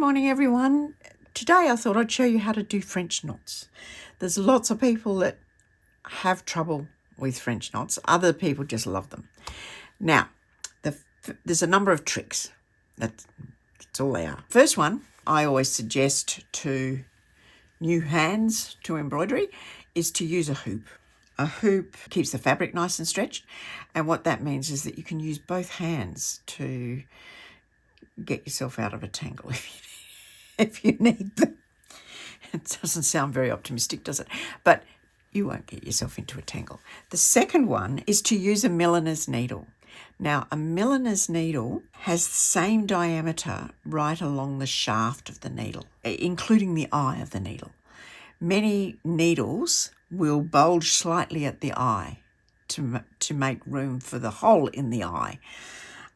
morning everyone. Today I thought I'd show you how to do French knots. There's lots of people that have trouble with French knots. Other people just love them. Now, there's a number of tricks. That's all they are. First one I always suggest to new hands to embroidery is to use a hoop. A hoop keeps the fabric nice and stretched, and what that means is that you can use both hands to get yourself out of a tangle if you need them. It doesn't sound very optimistic, does it? But you won't get yourself into a tangle. The second one is to use a milliner's needle. Now, a milliner's needle has the same diameter right along the shaft of the needle, including the eye of the needle. Many needles will bulge slightly at the eye to make room for the hole in the eye.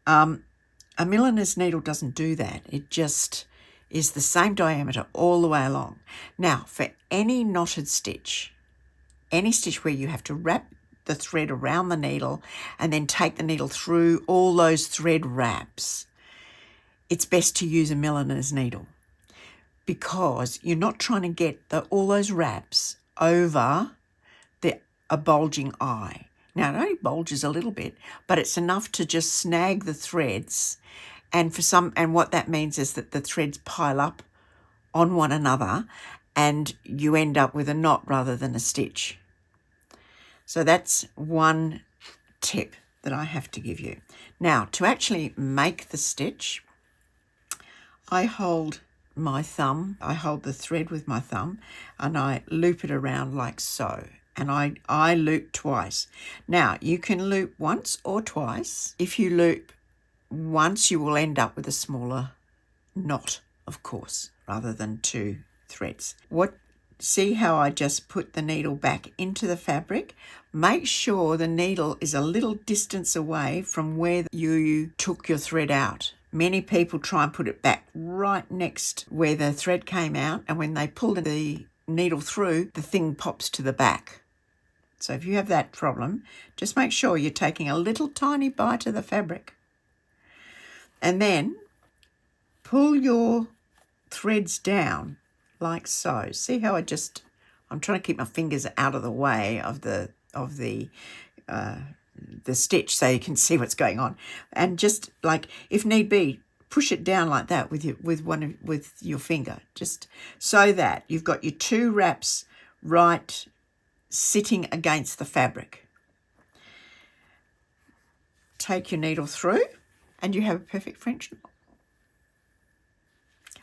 A milliner's needle doesn't do that. It just is the same diameter all the way along. Now, for any knotted stitch, any stitch where you have to wrap the thread around the needle and then take the needle through all those thread wraps, it's best to use a milliner's needle because you're not trying to get all those wraps over a bulging eye. Now, it only bulges a little bit, but it's enough to just snag the threads. And what that means is that the threads pile up on one another and you end up with a knot rather than a stitch. So that's one tip that I have to give you. Now, to actually make the stitch, I hold the thread with my thumb and I loop it around like so. And I loop twice. Now, you can loop once or twice. If you loop once, you will end up with a smaller knot, of course, rather than two threads. See how I just put the needle back into the fabric? Make sure the needle is a little distance away from where you took your thread out. Many people try and put it back right next where the thread came out, and when they pull the needle through, the thing pops to the back. So if you have that problem, just make sure you're taking a little tiny bite of the fabric. And then pull your threads down like so. See how I'm trying to keep my fingers out of the way of the stitch so you can see what's going on. And just like, if need be, push it down like that with your finger, just so that you've got your two wraps right sitting against the fabric. Take your needle through and you have a perfect French knot.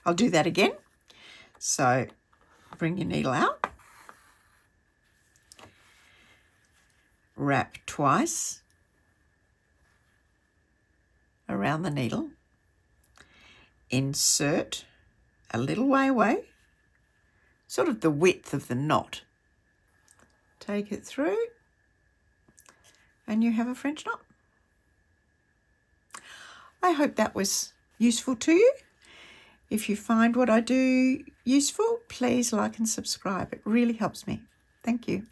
I'll do that again. So bring your needle out, wrap twice around the needle, insert a little way away, sort of the width of the knot. Take it through and you have a French knot. I hope that was useful to you. If you find what I do useful, please like and subscribe. It really helps me. Thank you.